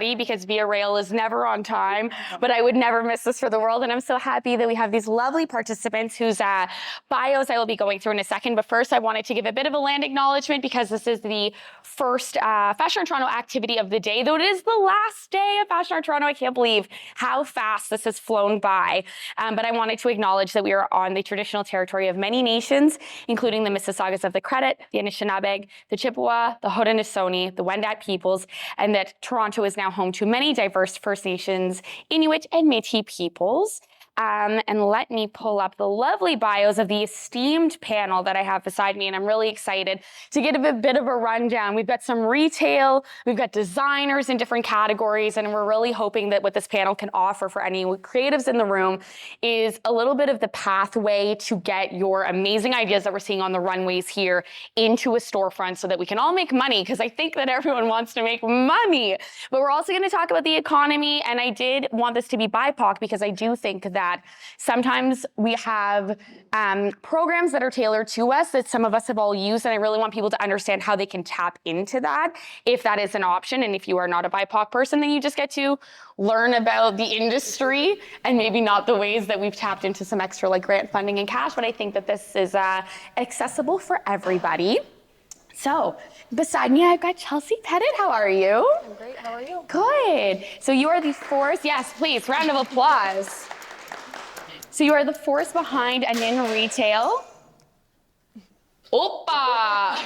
because Via Rail is never on time, but I would never miss this for the world. And I'm so happy that we have these lovely participants whose bios I will be going through in a second. But first, I wanted to give a bit of a land acknowledgement because this is the first Fashion Art Toronto activity of the day, though it is the last day of Fashion Art Toronto. I can't believe how fast this has flown by. But I wanted to acknowledge that we are on the traditional territory of many nations, including the Mississaugas of the Credit, the Anishinaabe, the Chippewa, the Haudenosaunee, the Wendat peoples, and that Toronto is now home to many diverse First Nations, Inuit, and Métis peoples. And let me pull up the lovely bios of the esteemed panel that I have beside me, and I'm really excited to get a bit of a rundown. We've got some retail, we've got designers in different categories, and we're really hoping that what this panel can offer for any creatives in the room is a little bit of the pathway to get your amazing ideas that we're seeing on the runways here into a storefront so that we can all make money, because I think that everyone wants to make money. But we're also going to talk about the economy, and I did want this to be BIPOC because I do think that sometimes we have programs that are tailored to us that some of us have all used, and I really want people to understand how they can tap into that if that is an option. And if you are not a BIPOC person, then you just get to learn about the industry and maybe not the ways that we've tapped into some extra like grant funding and cash, but I think that this is accessible for everybody. So beside me, I've got Chelsee Petit. How are you? I'm great. How are you? Good. So you are the force. Yes, please, round of applause. So you are the force behind aaniin Retail. Oppa!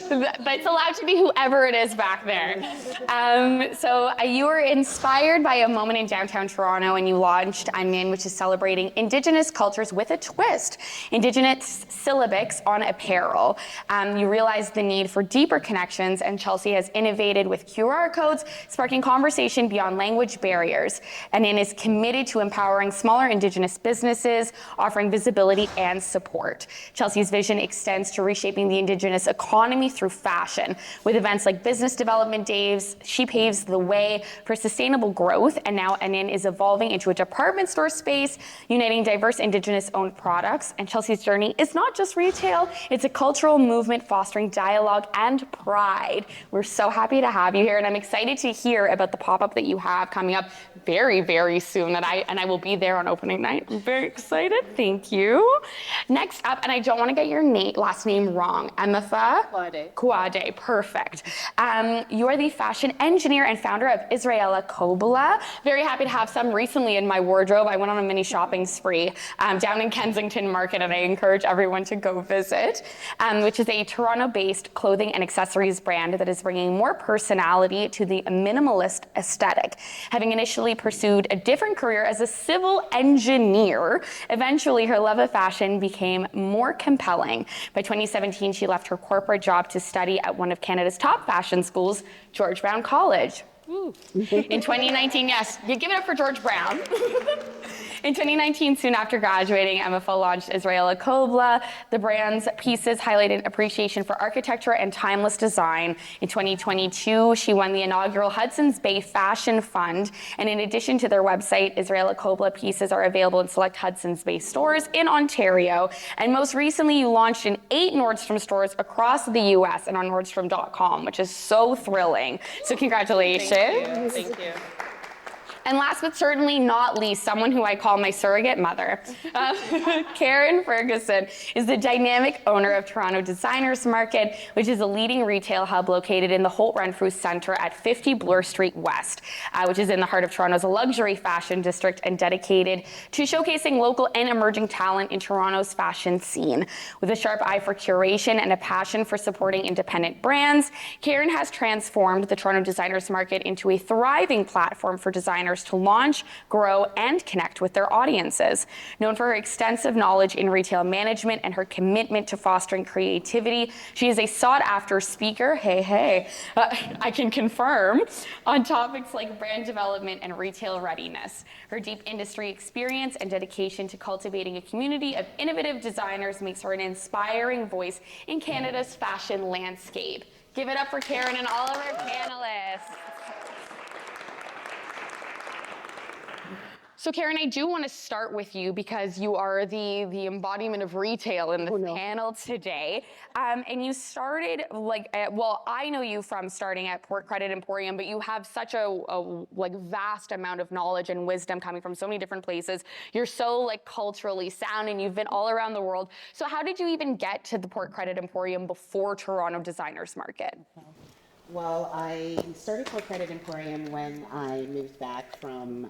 But it's allowed to be whoever it is back there. So you were inspired by a moment in downtown Toronto and you launched aaniin, which is celebrating Indigenous cultures with a twist, Indigenous syllabics on apparel. You realized the need for deeper connections, and Chelsee has innovated with QR codes, sparking conversation beyond language barriers. aaniin is committed to empowering smaller Indigenous businesses, offering visibility and support. Chelsee's vision extends to reshaping the Indigenous economy through fashion. With events like Business Development Days, she paves the way for sustainable growth, and now aaniin is evolving into a department store space, uniting diverse Indigenous-owned products. And Chelsee's journey is not just retail, it's a cultural movement fostering dialogue and pride. We're so happy to have you here, and I'm excited to hear about the pop-up that you have coming up very, very soon, and I will be there on opening night. I'm very excited. Thank you. Next up, and I don't want to get your last name wrong, Emefa? Kaudey, perfect. You are the fashion engineer and founder of Israella Kobla. Very happy to have some recently in my wardrobe. I went on a mini shopping spree down in Kensington Market, and I encourage everyone to go visit, which is a Toronto-based clothing and accessories brand that is bringing more personality to the minimalist aesthetic. Having initially pursued a different career as a civil engineer, eventually her love of fashion became more compelling. By 2017, she left her corporate job to study at one of Canada's top fashion schools, George Brown College. In 2019, yes, you give it up for George Brown. In 2019, soon after graduating, Emefa launched Israella Kobla. The brand's pieces highlighted appreciation for architecture and timeless design. In 2022, she won the inaugural Hudson's Bay Fashion Fund. And in addition to their website, Israella Kobla pieces are available in select Hudson's Bay stores in Ontario. And most recently, you launched in 8 Nordstrom stores across the US and on Nordstrom.com, which is so thrilling. So congratulations. Thank you. And last but certainly not least, someone who I call my surrogate mother, Karen Ferguson is the dynamic owner of Toronto Designers Market, which is a leading retail hub located in the Holt-Renfrew Centre at 50 Bloor Street West, which is in the heart of Toronto's luxury fashion district and dedicated to showcasing local and emerging talent in Toronto's fashion scene. With a sharp eye for curation and a passion for supporting independent brands, Karen has transformed the Toronto Designers Market into a thriving platform for designers to launch, grow, and connect with their audiences. Known for her extensive knowledge in retail management and her commitment to fostering creativity, she is a sought-after speaker, I can confirm, on topics like brand development and retail readiness. Her deep industry experience and dedication to cultivating a community of innovative designers makes her an inspiring voice in Canada's fashion landscape. Give it up for Karen and all of our panelists. So Karen, I do want to start with you because you are the embodiment of retail in this panel today. And you started I know you from starting at Port Credit Emporium, but you have such a vast amount of knowledge and wisdom coming from so many different places. You're so culturally sound and you've been all around the world. So how did you even get to the Port Credit Emporium before Toronto Designers Market? Well, I started Port Credit Emporium when I moved back from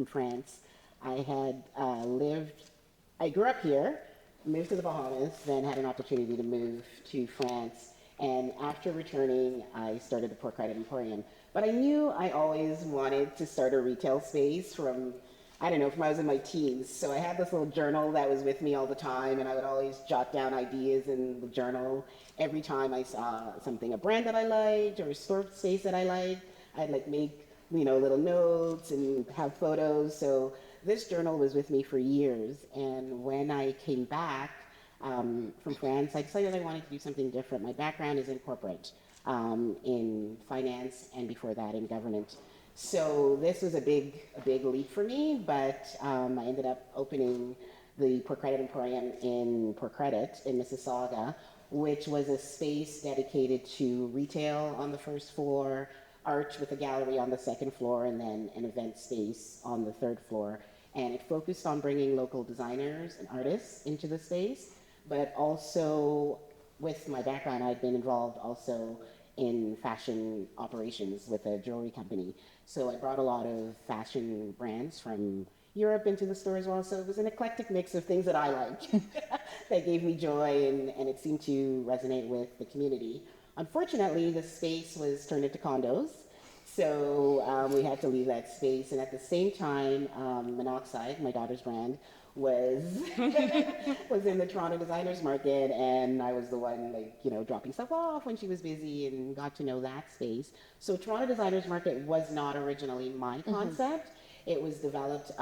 France. I had I grew up here, moved to the Bahamas, then had an opportunity to move to France. And after returning, I started the Port Credit Emporium. But I knew I always wanted to start a retail space from when I was in my teens. So I had this little journal that was with me all the time, and I would always jot down ideas in the journal. Every time I saw something, a brand that I liked or a store space that I liked, I'd make little notes and have photos. So this journal was with me for years. And when I came back from France, I decided I wanted to do something different. My background is in corporate, in finance, and before that in government. So this was a big leap for me, but I ended up opening the Port Credit Emporium in Port Credit in Mississauga, which was a space dedicated to retail on the first floor, art with a gallery on the second floor, and then an event space on the third floor. And it focused on bringing local designers and artists into the space, but also with my background, I'd been involved also in fashion operations with a jewelry company. So I brought a lot of fashion brands from Europe into the store as well. So it was an eclectic mix of things that I liked that gave me joy, and it seemed to resonate with the community. Unfortunately, the space was turned into condos. So we had to leave that space. And at the same time, Monoxide, my daughter's brand, was was in the Toronto Designers Market, and I was the one dropping stuff off when she was busy, and got to know that space. So Toronto Designers Market was not originally my concept. It was developed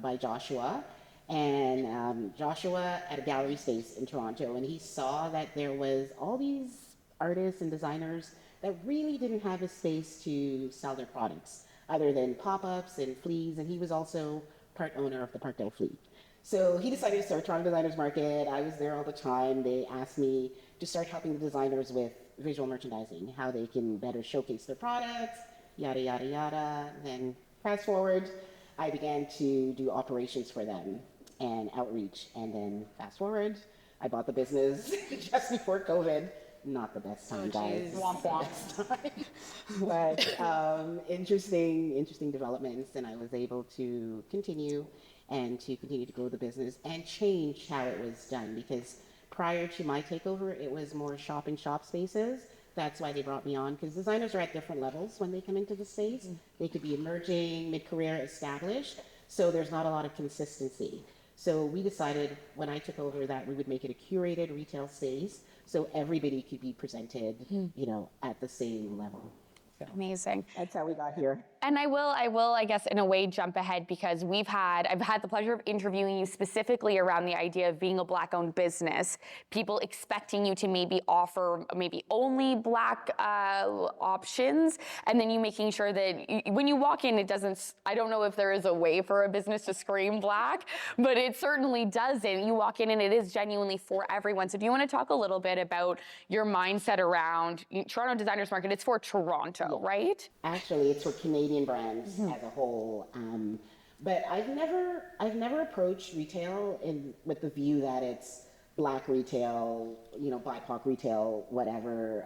by Joshua, and Joshua at a gallery space in Toronto, and he saw that there was all these artists and designers that really didn't have a space to sell their products other than pop-ups and fleas, and he was also part owner of the Parkdale Flea. So he decided to start Toronto Designers Market. I was there all the time. They asked me to start helping the designers with visual merchandising, how they can better showcase their products, yada, yada, yada. Then fast forward, I began to do operations for them and outreach. And then fast forward, I bought the business just before COVID. Not the best time, guys. Womp womp. But interesting developments, and I was able to continue to grow the business and change how it was done, because prior to my takeover, it was more shop spaces. That's why they brought me on, because designers are at different levels when they come into the space. They could be emerging, mid-career, established, so there's not a lot of consistency. So we decided when I took over that we would make it a curated retail space so everybody could be presented, at the same level. So Amazing. that's how we got here. And I will, I guess, in a way, jump ahead, because I've had the pleasure of interviewing you specifically around the idea of being a Black-owned business, people expecting you to maybe offer only Black options, and then you making sure that when you walk in, I don't know if there is a way for a business to scream Black, but it certainly doesn't. You walk in and it is genuinely for everyone. So do you want to talk a little bit about your mindset around Toronto Designers Market? It's for Toronto, right? Actually, it's for Canadian brands as a whole. But I've never approached retail with the view that it's Black retail, BIPOC retail, whatever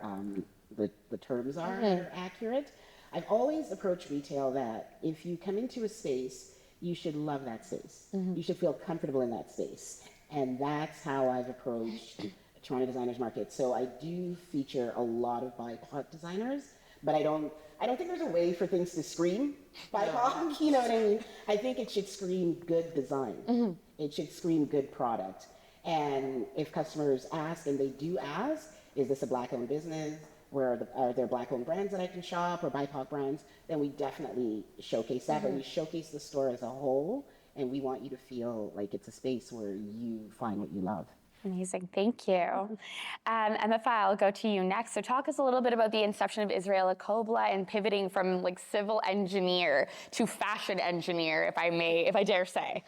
the terms are accurate. I've always approached retail that if you come into a space, you should love that space. You should feel comfortable in that space. And that's how I've approached Toronto Designers Market. So I do feature a lot of BIPOC designers, but I don't think there's a way for things to scream BIPOC, you know what I mean? I think it should scream good design. It should scream good product. And if customers ask, and they do ask, is this a Black-owned business? Are there Black-owned brands that I can shop, or BIPOC brands? Then we definitely showcase that, but we showcase the store as a whole, and we want you to feel like it's a space where you find what you love. Amazing, thank you. Emefa, I'll go to you next. So talk us a little bit about the inception of Israella Kobla and pivoting from like civil engineer to fashion engineer, if I dare say.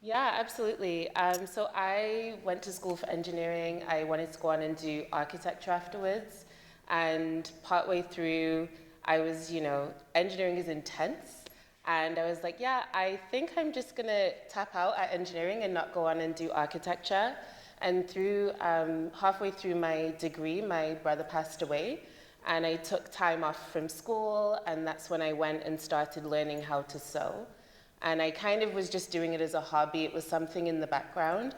Yeah, absolutely. So I went to school for engineering. I wanted to go on and do architecture afterwards. And partway through, I was, engineering is intense. And I was like, yeah, I think I'm just going to tap out at engineering and not go on and do architecture. And halfway through my degree, my brother passed away. And I took time off from school. And that's when I went and started learning how to sew. And I kind of was just doing it as a hobby. It was something in the background.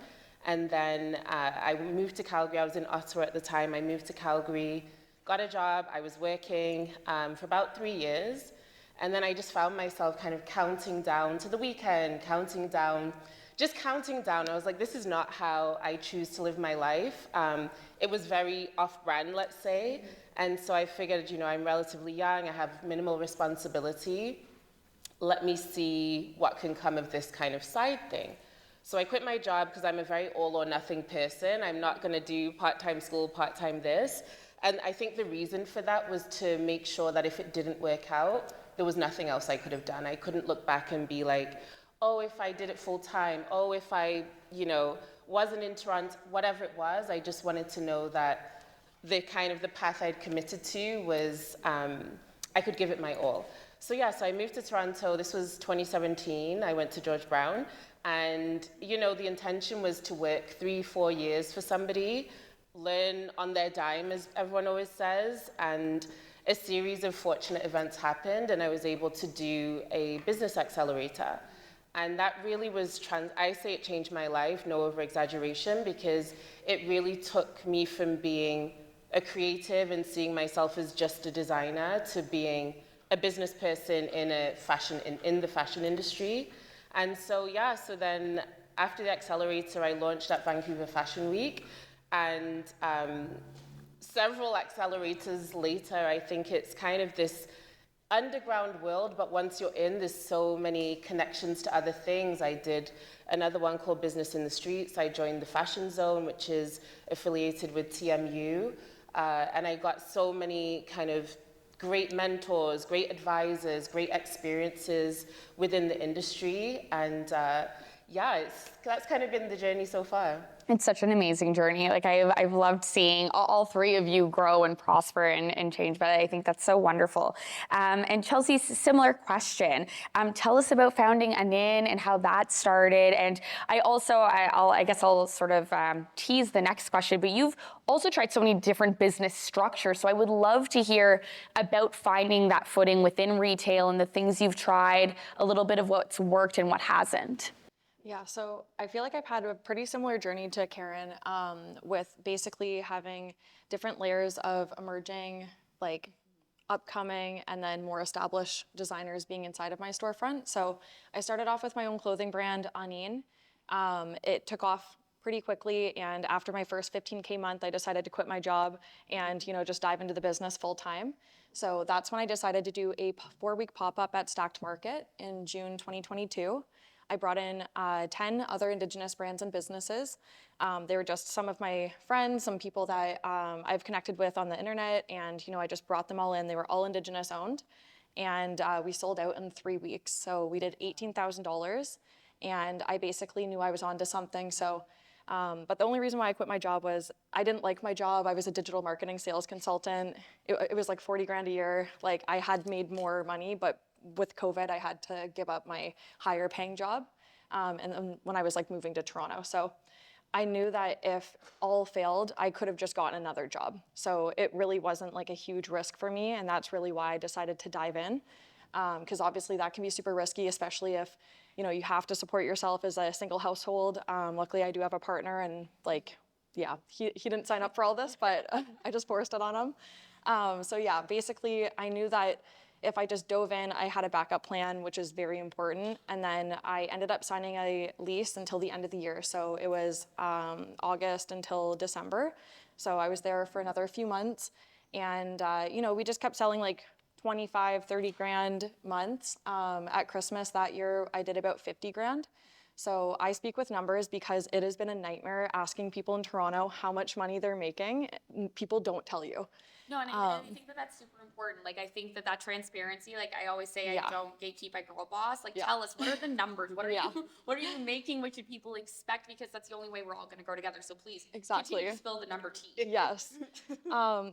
And then I moved to Calgary. I was in Ottawa at the time. I moved to Calgary, got a job. I was working for about 3 years. And then I just found myself kind of counting down to the weekend, just counting down. I was like, this is not how I choose to live my life. It was very off-brand, let's say. And so I figured, I'm relatively young. I have minimal responsibility. Let me see what can come of this kind of side thing. So I quit my job because I'm a very all or nothing person. I'm not going to do part-time school, part-time this. And I think the reason for that was to make sure that if it didn't work out, there was nothing else I could have done. I couldn't look back and be like, oh, if I did it full-time, oh, if I, wasn't in Toronto, whatever it was. I just wanted to know that the path I'd committed to was, I could give it my all. So I moved to Toronto. This was 2017. I went to George Brown. And, the intention was to work 3-4 years for somebody, learn on their dime, as everyone always says. And a series of fortunate events happened, and I was able to do a business accelerator. And that really was, I say it changed my life, no over-exaggeration, because it really took me from being a creative and seeing myself as just a designer to being a business person in the fashion industry. And so then after the accelerator, I launched at Vancouver Fashion Week. And several accelerators later, I think it's kind of this underground world, but once you're in, there's so many connections to other things. I did another one called Business in the Streets. I joined the Fashion Zone, which is affiliated with TMU. And I got so many kind of great mentors, great advisors, great experiences within the industry. And that's kind of been the journey so far. It's such an amazing journey. Like I've loved seeing all three of you grow and prosper and change, but I think that's so wonderful. And Chelsea, similar question. Tell us about founding aaniin and how that started. And I guess I'll sort of tease the next question, but you've also tried so many different business structures. So I would love to hear about finding that footing within retail and the things you've tried, a little bit of what's worked and what hasn't. Yeah, so I feel like I've had a pretty similar journey to Karen, with basically having different layers of emerging, like upcoming and then more established designers being inside of my storefront. So I started off with my own clothing brand, aaniin. It took off pretty quickly, and after my first 15K month, I decided to quit my job and just dive into the business full time. So that's when I decided to do a 4-week pop-up at Stacked Market in June 2022. I brought in 10 other Indigenous brands and businesses. They were just some of my friends, some people that I've connected with on the internet, and I just brought them all in. They were all Indigenous owned, and we sold out in 3 weeks. So we did $18,000, and I basically knew I was onto something. So, but the only reason why I quit my job was I didn't like my job. I was a digital marketing sales consultant. It was like 40 grand a year. Like I had made more money, but with COVID, I had to give up my higher paying job. And then when I was like moving to Toronto. So I knew that if all failed, I could have just gotten another job. So it really wasn't like a huge risk for me. And that's really why I decided to dive in. Because obviously that can be super risky, especially if, you have to support yourself as a single household. Luckily I do have a partner, and he didn't sign up for all this, but I just forced it on him. So basically I knew that if I just dove in, I had a backup plan, which is very important. And then I ended up signing a lease until the end of the year. So it was August until December. So I was there for another few months. And, we just kept selling like 25, 30 grand months. At Christmas that year, I did about 50 grand. So I speak with numbers because it has been a nightmare asking people in Toronto how much money they're making. People don't tell you. No, and I think that that's super important. Like, I think that transparency, like I always say, Yeah. I don't gatekeep my girl boss. Like, Yeah. tell us, what are the numbers? What are Yeah. what are you making? What should people expect? Because that's the only way we're all going to grow together. So please, Exactly. continue to spill the number tea. Yes.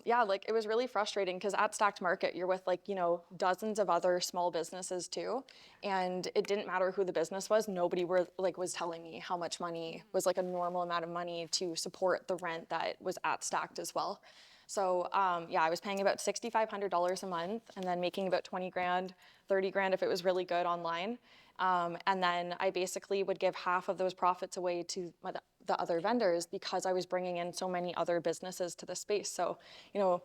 Yeah, like it was really frustrating because at Stacked Market, you're with like, you know, dozens of other small businesses too. And it didn't matter who the business was. Nobody was telling me how much money was like a normal amount of money to support the rent that was at Stacked as well. So yeah, I was paying about $6,500 a month and then making about 20 grand, 30 grand if it was really good online. And then I basically would give half of those profits away to the other vendors because I was bringing in so many other businesses to the space. So, you know,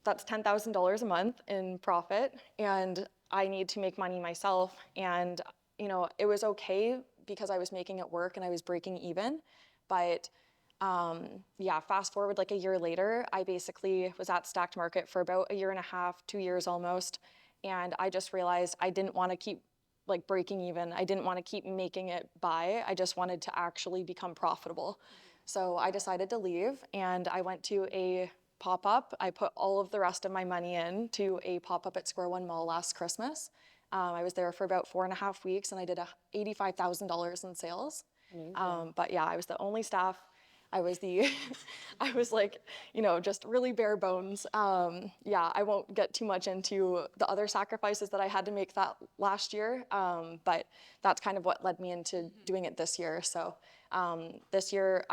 that's $10,000 a month in profit and I need to make money myself. And, you know, it was okay because I was making it work and I was breaking even. But yeah, fast forward like a year later, I basically was at Stacked Market for about a year and a half, 2 years almost. And I just realized I didn't want to keep like breaking even. I didn't want to keep making it by. I just wanted to actually become profitable. So I decided to leave and I went to a pop-up. I put all of the rest of my money in to a pop-up at Square One Mall last Christmas. I was there for about 4.5 weeks and I did $85,000 in sales. But yeah, I was the only staff. I was I was like, you know, just really bare bones. Yeah, I won't get too much into the other sacrifices that I had to make that last year, but that's kind of what led me into doing it this year. So this year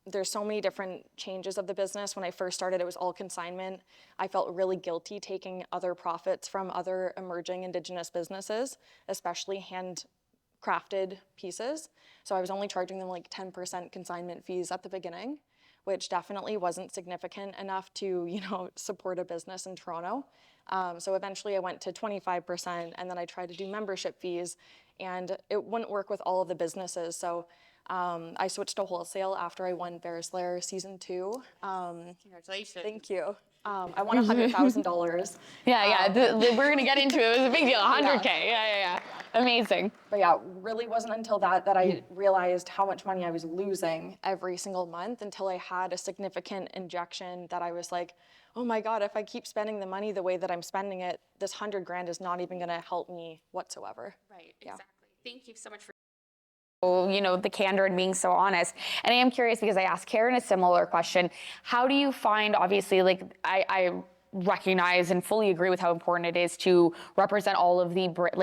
there's so many different changes of the business. When I first started, it was all consignment. I felt really guilty taking other profits from other emerging Indigenous businesses, especially handcrafted pieces. So I was only charging them like 10% consignment fees at the beginning, which definitely wasn't significant enough to, you know, support a business in Toronto. So eventually I went to 25% and then I tried to do membership fees and it wouldn't work with all of the businesses. So I switched to wholesale after I won Bears Lair season 2. Congratulations. Thank you. I won $100,000. Yeah, we're going to get into it. It was a big deal, 100K. Yeah. Amazing. But yeah, really wasn't until that I realized how much money I was losing every single month until I had a significant injection that I was like, oh my God, if I keep spending the money the way that I'm spending it, this 100 grand is not even gonna help me whatsoever. Right, exactly. Thank you so much for the candor and being so honest. And I am curious because I asked Karen a similar question. How do you find, obviously, like I recognize and fully agree with how important it is to represent all of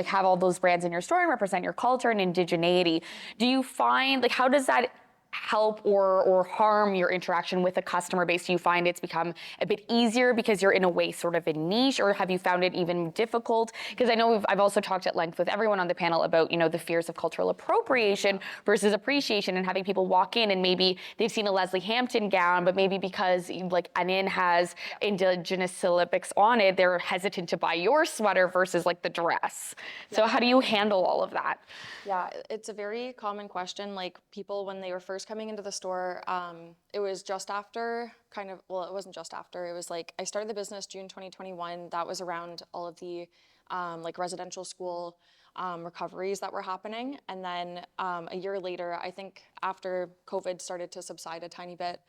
have all those brands in your store and represent your culture and indigeneity. Do you find, how does that help or harm your interaction with a customer base? Do you find it's become a bit easier because you're in a way sort of a niche, or have you found it even difficult? Because I know I've also talked at length with everyone on the panel about, the fears of cultural appropriation versus appreciation, and having people walk in and maybe they've seen a Leslie Hampton gown, but maybe because like aaniin has Indigenous syllabics on it, they're hesitant to buy your sweater versus like the dress. So how do you handle all of that? Yeah, it's a very common question. Like people, when they were first coming into the store, it was just after it wasn't just after, it was like, I started the business June 2021. That was around all of the residential school recoveries that were happening. And then a year later, I think after COVID started to subside a tiny bit,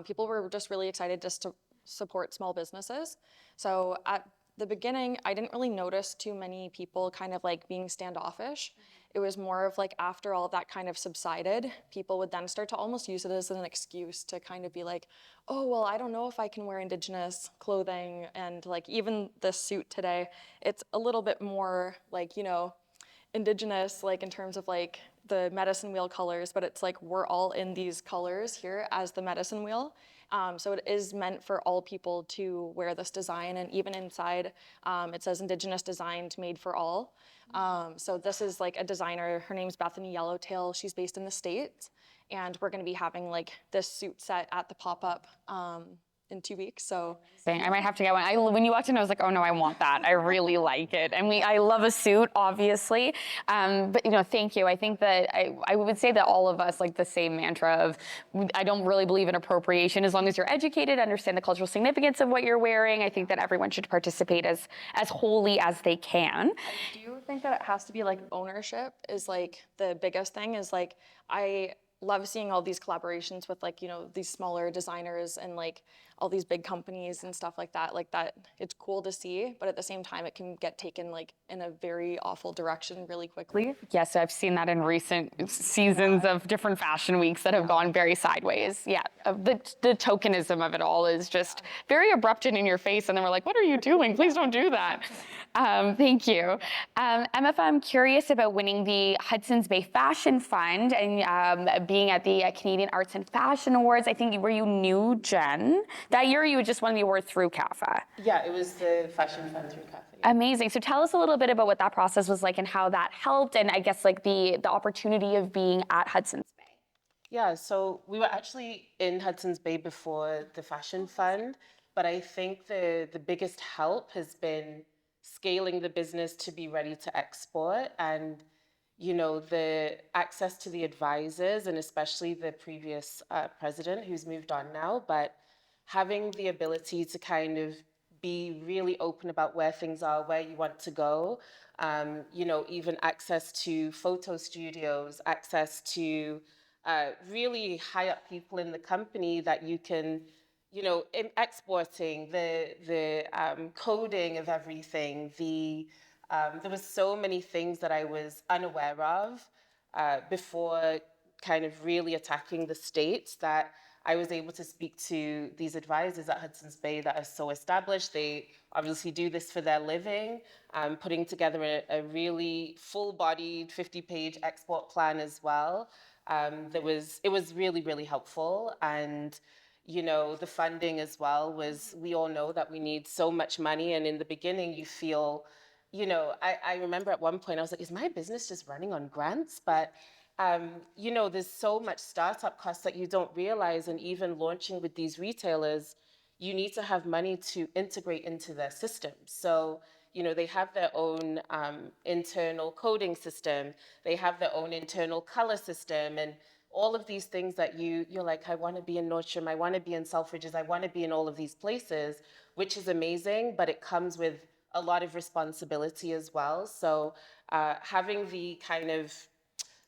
people were just really excited just to support small businesses. So at the beginning, I didn't really notice too many people kind of like being standoffish. It was more of like after all of that kind of subsided, people would then start to almost use it as an excuse to kind of be like, oh, well, I don't know if I can wear Indigenous clothing. And like even this suit today, it's a little bit more like, Indigenous, like in terms of like the medicine wheel colors, but it's like we're all in these colors here as the medicine wheel. So it is meant for all people to wear this design, and even inside it says Indigenous designed, made for all. So this is like a designer, her name's Bethany Yellowtail, she's based in the States, and we're gonna be having like this suit set at the pop-up in 2 weeks, so. I might have to get one. When you walked in, I was like, oh no, I want that. I really like it. And I love a suit, obviously. But thank you. I think that I would say that all of us like the same mantra of, I don't really believe in appropriation as long as you're educated, understand the cultural significance of what you're wearing. I think that everyone should participate as wholly as they can. I do think that it has to be like ownership is like the biggest thing is like I love seeing all these collaborations with like, you know, these smaller designers and like all these big companies and stuff like that. Like that, it's cool to see, but at the same time, it can get taken like in a very awful direction really quickly. Yes, I've seen that in recent seasons of different fashion weeks that have gone very sideways. Yeah, the tokenism of it all is just very abrupt and in your face, and then we're like, what are you doing? Please don't do that. Thank you. Emefa, I'm curious about winning the Hudson's Bay Fashion Fund and being at the Canadian Arts and Fashion Awards. I think, were you new gen? That year you had just won the award through CAFA. Yeah, it was the fashion fund through Cafe. Amazing. So tell us a little bit about what that process was like and how that helped, and I guess like the opportunity of being at Hudson's Bay. Yeah, so we were actually in Hudson's Bay before the fashion fund, but I think the biggest help has been scaling the business to be ready to export, and you know, the access to the advisors, and especially the previous president who's moved on now, but having the ability to kind of be really open about where things are, where you want to go, you know, even access to photo studios, access to really high up people in the company that you can, you know, in exporting, the coding of everything, there was so many things that I was unaware of before kind of really attacking the States that I was able to speak to these advisors at Hudson's Bay that are so established. They obviously do this for their living, putting together a really full-bodied 50-page export plan as well. It was really, really helpful. And you know, the funding as well was, we all know that we need so much money. And in the beginning, you feel, you know, I remember at one point I was like, is my business just running on grants? But, you know, there's so much startup costs that you don't realize. And even launching with these retailers, you need to have money to integrate into their systems. So, you know, they have their own internal coding system. They have their own internal color system. And all of these things that you're like, I want to be in Nordstrom, I want to be in Selfridges, I want to be in all of these places, which is amazing, but it comes with a lot of responsibility as well. So having the kind of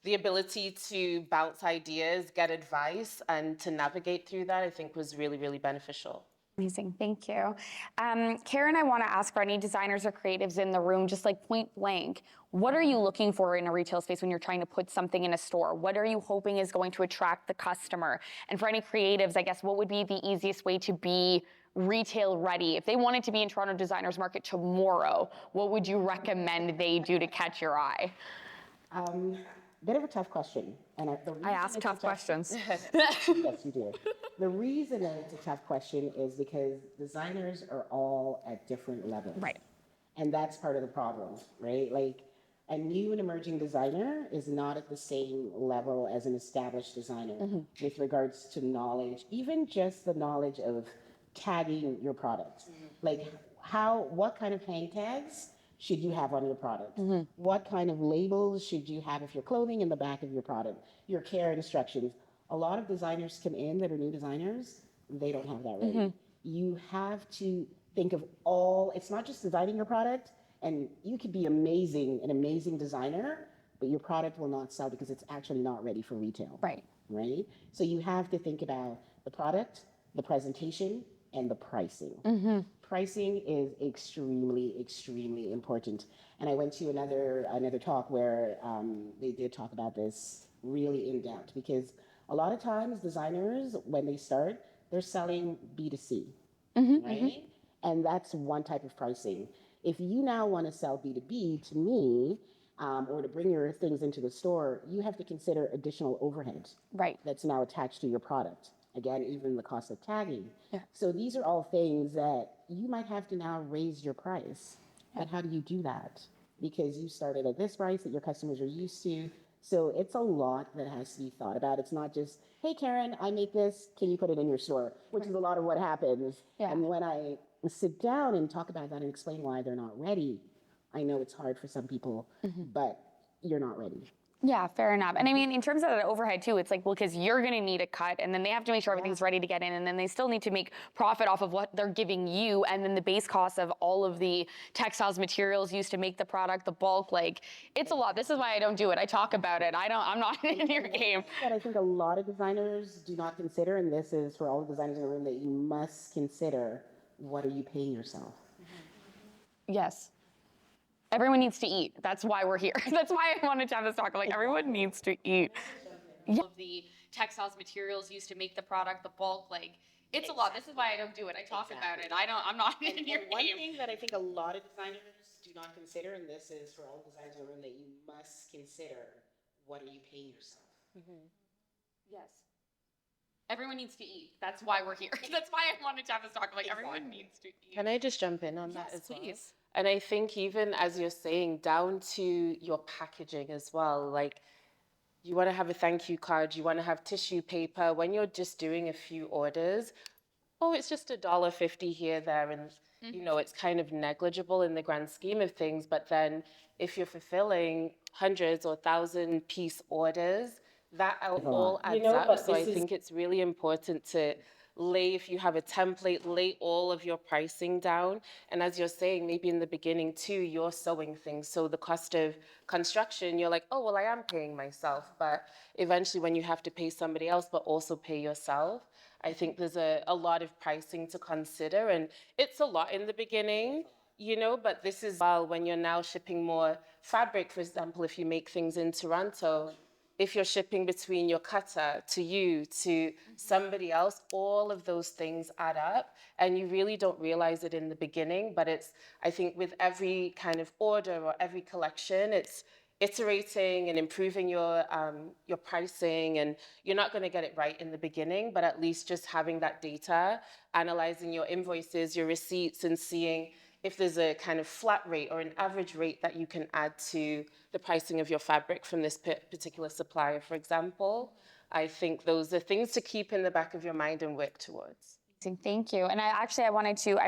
the ability to bounce ideas, get advice, and to navigate through that, I think was really, really beneficial. Amazing, thank you. Karen, I want to ask for any designers or creatives in the room, just like point blank, what are you looking for in a retail space when you're trying to put something in a store? What are you hoping is going to attract the customer? And for any creatives, I guess, what would be the easiest way to be retail ready? If they wanted to be in Toronto Designers Market tomorrow, what would you recommend they do to catch your eye? Bit of a tough question. And I ask tough questions. Yes, you do. The reason that it's a tough question is because designers are all at different levels. Right. And that's part of the problem, right? Like, a new and emerging designer is not at the same level as an established designer with regards to knowledge, even just the knowledge of tagging your product. Like, what kind of hang tags should you have on your product? What kind of labels should you have of your clothing in the back of your product? Your care instructions. A lot of designers come in that are new designers, they don't have that ready. You have to think of it's not just designing your product, and you could be an amazing designer, but your product will not sell because it's actually not ready for retail. Right. Right? So you have to think about the product, the presentation, and the pricing. Pricing is extremely, extremely important. And I went to another talk where they did talk about this really in depth, because a lot of times designers, when they start, they're selling B2C, right? And that's one type of pricing. If you now want to sell B2B to me, or to bring your things into the store, you have to consider additional overhead that's now attached to your product. Again, even the cost of tagging. So these are all things that you might have to now raise your price. But how do you do that? Because you started at this price that your customers are used to. So it's a lot that has to be thought about. It's not just, hey, Karen, I make this, can you put it in your store? Which is a lot of what happens. And when I sit down and talk about that and explain why they're not ready, I know it's hard for some people, but you're not ready. Yeah, fair enough. And I mean, in terms of the overhead too, it's like, well, because you're going to need a cut, and then they have to make sure everything's ready to get in, and then they still need to make profit off of what they're giving you, and then the base cost of all of the textiles, materials used to make the product, the bulk, like, it's a lot. This is why I don't do it. I talk about it. I'm not in your game. That I think a lot of designers do not consider, and this is for all the designers in the room, that you must consider, what are you paying yourself? Yes. Everyone needs to eat. That's why we're here. That's why I wanted to have this talk. Like, everyone needs to eat. Yeah. Of the textiles, materials used to make the product, the bulk, like, it's a lot. This is why I don't do it. I talk about it. I'm not in your One game. thing that I think a lot of designers do not consider, and this is for all the designers in the room, that you must consider, what are you paying yourself? Yes. Everyone needs to eat. That's why we're here. That's why I wanted to have this talk. Like, everyone needs to eat. Can I just jump in on that Yes, as well? please. And I think even as you're saying, down to your packaging as well, like you want to have a thank you card, you want to have tissue paper. When you're just doing a few orders, oh, it's just $1.50 here, there, and you know, it's kind of negligible in the grand scheme of things. But then if you're fulfilling hundreds or thousand-piece orders, that all adds up. So I think it's really important to lay, if you have a template, lay all of your pricing down. And as you're saying, maybe in the beginning too, you're sewing things. So the cost of construction, you're like, oh, well, I am paying myself. But eventually when you have to pay somebody else, but also pay yourself, I think there's a lot of pricing to consider. And it's a lot in the beginning, you know, but this is when you're now shipping more fabric, for example, if you make things in Toronto, if you're shipping between your cutter to you, to somebody else, all of those things add up. And you really don't realize it in the beginning, but it's, I think with every kind of order or every collection, it's iterating and improving your pricing, and you're not going to get it right in the beginning, but at least just having that data, analyzing your invoices, your receipts, and seeing if there's a kind of flat rate or an average rate that you can add to the pricing of your fabric from this particular supplier, for example. I think those are things to keep in the back of your mind and work towards. Thank you. And I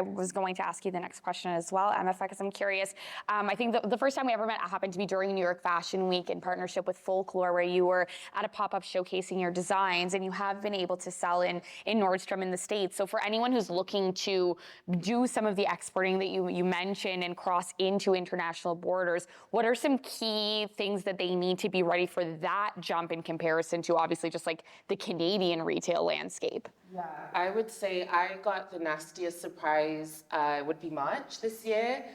was going to ask you the next question as well, Emefa, because I'm curious. I think the first time we ever met happened to be during New York Fashion Week in partnership with Folklore, where you were at a pop-up showcasing your designs, and you have been able to sell in Nordstrom in the States. So for anyone who's looking to do some of the exporting that you mentioned and cross into international borders, what are some key things that they need to be ready for that jump in comparison to obviously just like the Canadian retail landscape? Yeah, I would say I got the nastiest surprise, would be March this year,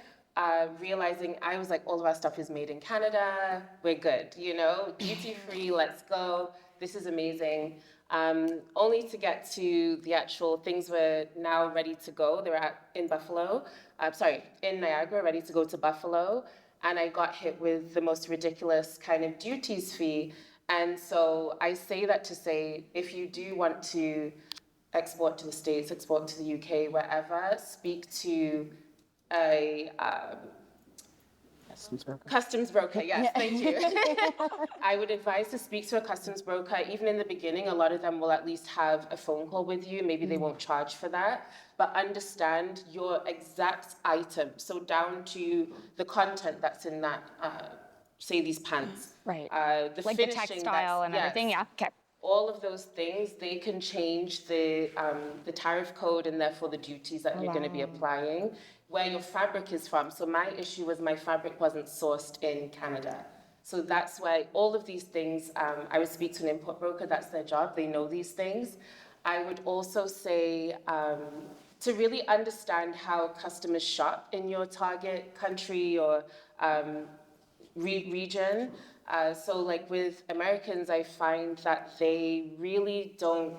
realizing I was like, all of our stuff is made in Canada, we're good, you know, duty free, let's go, this is amazing. Only to get to the actual things were now ready to go. They were in Buffalo, in Niagara, ready to go to Buffalo. And I got hit with the most ridiculous kind of duties fee. And so I say that to say, if you do want to export to the States, export to the UK, wherever, speak to a customs broker, yes, thank you. I would advise to speak to a customs broker. Even in the beginning, a lot of them will at least have a phone call with you. Maybe they won't charge for that, but understand your exact item. So down to the content that's in that, say these pants. Right. The Like the finishing textile and everything, yeah, okay. All of those things, they can change the tariff code and therefore the duties that you're going to be applying, where your fabric is from. So my issue was my fabric wasn't sourced in Canada. So that's why all of these things, I would speak to an import broker, that's their job, they know these things. I would also say to really understand how customers shop in your target country or region. So like with Americans, I find that they really don't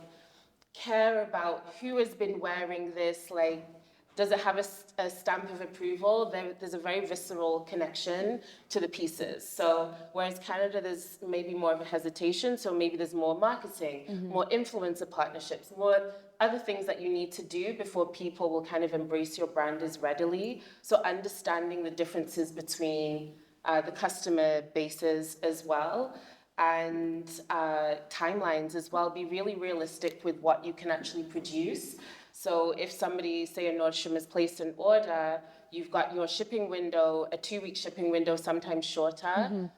care about who has been wearing this, like, does it have a stamp of approval? There's a very visceral connection to the pieces. So whereas Canada, there's maybe more of a hesitation, so maybe there's more marketing, more influencer partnerships, more other things that you need to do before people will kind of embrace your brand as readily. So understanding the differences between the customer bases as well, and timelines as well. Be really realistic with what you can actually produce. So if somebody, say a Nordstrom, has placed an order, you've got your shipping window, a 2-week shipping window, sometimes shorter.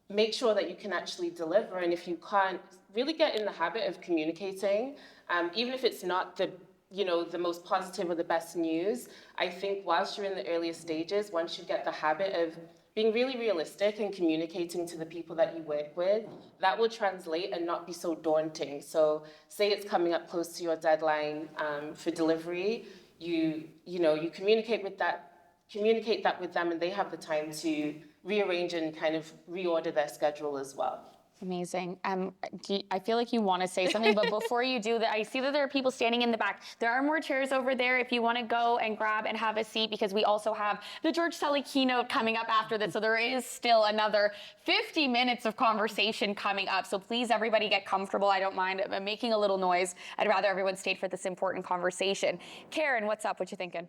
make sure that you can actually deliver. And if you can't, really get in the habit of communicating, even if it's not the the most positive or the best news. I think whilst you're in the earlier stages, once you get the habit of being really realistic and communicating to the people that you work with, that will translate and not be so daunting. So say it's coming up close to your deadline for delivery, you communicate that with them, and they have the time to rearrange and kind of reorder their schedule as well. Amazing. I feel like you want to say something, but before you do that, I see that there are people standing in the back. There are more chairs over there if you want to go and grab and have a seat, because we also have the George Sully keynote coming up after this. So there is still another 50 minutes of conversation coming up. So please, everybody, get comfortable. I don't mind making a little noise. I'd rather everyone stayed for this important conversation. Karen, what's up? What you thinking?